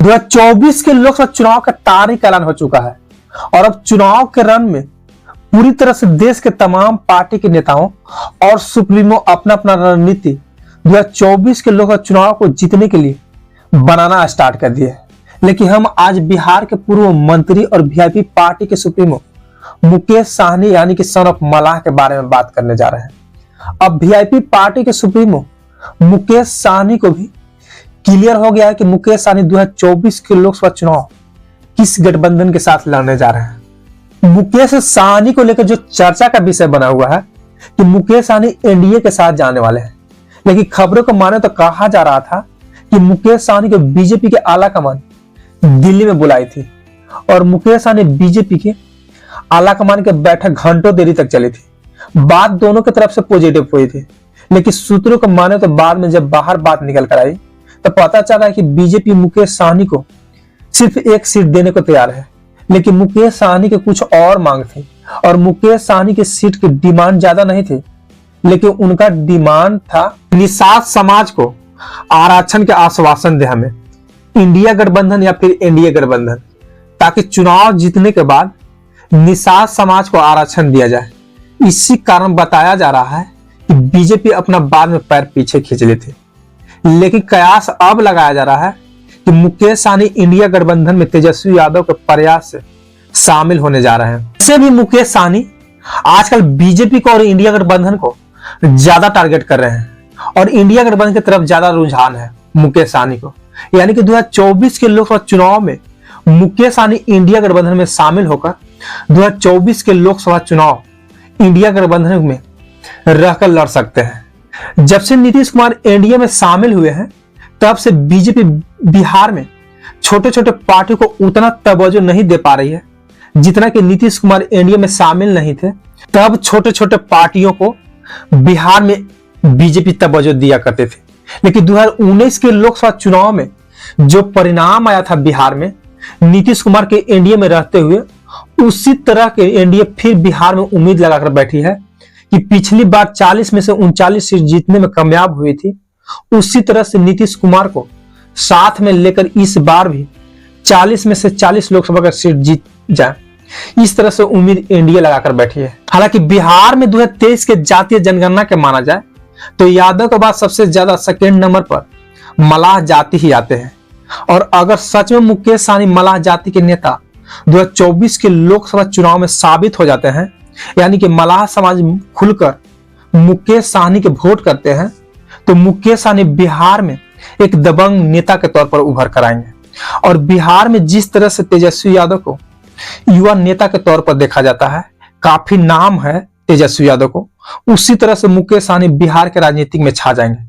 2024 के लोकसभा चुनाव का तारीख ऐलान हो चुका है और अब चुनाव के रण में पूरी तरह से देश के तमाम पार्टी के नेताओं और सुप्रीमो अपना अपना रणनीति 2024 के लोकसभा चुनाव को जीतने के लिए बनाना स्टार्ट कर दिए। लेकिन हम आज बिहार के पूर्व मंत्री और वीआईपी पार्टी के सुप्रीमो मुकेश साहनी यानी कि सन ऑफ मलाह के बारे में बात करने जा रहे हैं। अब वीआईपी पार्टी के सुप्रीमो मुकेश साहनी को भी क्लियर हो गया है कि मुकेश साहनी 2024 के लोकसभा चुनाव किस गठबंधन के साथ लड़ने जा रहे हैं। मुकेश साहनी को लेकर जो चर्चा का विषय बना हुआ है कि मुकेश साहनी एनडीए के साथ जाने वाले हैं, लेकिन खबरों को माने तो कहा जा रहा था कि मुकेश साहनी को बीजेपी के आला कमान दिल्ली में बुलाई थी और मुकेश साहनी बीजेपी के आला कमान के बैठक घंटों देरी तक चली थी। बात दोनों की तरफ से पॉजिटिव हुई थी, लेकिन सूत्रों को माने तो बाद में जब बाहर बात निकल कर आई तो पता चला कि बीजेपी मुकेश साहनी को सिर्फ एक सीट देने को तैयार है, लेकिन मुकेश साहनी के कुछ और मांग थी और मुकेश साहनी की सीट की डिमांड ज्यादा नहीं थी, लेकिन उनका डिमांड था निषाद समाज को आरक्षण के आश्वासन दे हमें, इंडिया गठबंधन या फिर एनडीए गठबंधन, ताकि चुनाव जीतने के बाद निषाद समाज को आरक्षण दिया जाए। इसी कारण बताया जा रहा है कि बीजेपी अपना बाद में पैर पीछे खींच लेती, लेकिन कयास अब लगाया जा रहा है कि मुकेश साहनी इंडिया गठबंधन में तेजस्वी यादव के प्रयास से शामिल होने जा रहे हैं। वैसे भी मुकेश साहनी आजकल बीजेपी को और इंडिया गठबंधन को ज्यादा टारगेट कर रहे हैं और इंडिया गठबंधन की तरफ ज्यादा रुझान है मुकेश साहनी को, यानी कि 2024 के लोकसभा चुनाव में मुकेश साहनी इंडिया गठबंधन में शामिल होकर 2024 के लोकसभा चुनाव इंडिया गठबंधन में रहकर लड़ सकते हैं। जब से नीतीश कुमार एनडीए में शामिल हुए हैं तब से बीजेपी बिहार में छोटे छोटे पार्टियों को उतना तवज्जो नहीं दे पा रही है जितना कि नीतीश कुमार एनडीए में शामिल नहीं थे तब छोटे छोटे पार्टियों को बिहार में बीजेपी तवज्जो दिया करते थे। लेकिन 2019 के लोकसभा चुनाव में जो परिणाम आया था बिहार में नीतीश कुमार के एनडीए में रहते हुए, उसी तरह के एनडीए फिर बिहार में उम्मीद लगाकर बैठी है कि पिछली बार 40 में से 39 सीट जीतने में कामयाब हुई थी, उसी तरह से नीतीश कुमार को साथ में लेकर इस बार भी 40 में से 40 लोकसभा का सीट जीत जाए, इस तरह से उम्मीद एनडीए लगाकर बैठी है। हालांकि बिहार में 2023 के जातीय जनगणना के माना जाए तो यादव के बाद सबसे ज्यादा सेकेंड नंबर पर मलाह जाति ही आते हैं और अगर सच में मुकेश साहनी मलाह जाति के नेता 2024 के लोकसभा चुनाव में साबित हो जाते हैं, यानी कि मलाह समाज खुलकर मुकेश साहनी के वोट करते हैं, तो मुकेश साहनी बिहार में एक दबंग नेता के तौर पर उभर कर आएंगे और बिहार में जिस तरह से तेजस्वी यादव को युवा नेता के तौर पर देखा जाता है, काफी नाम है तेजस्वी यादव को, उसी तरह से मुकेश साहनी बिहार के राजनीति में छा जाएंगे।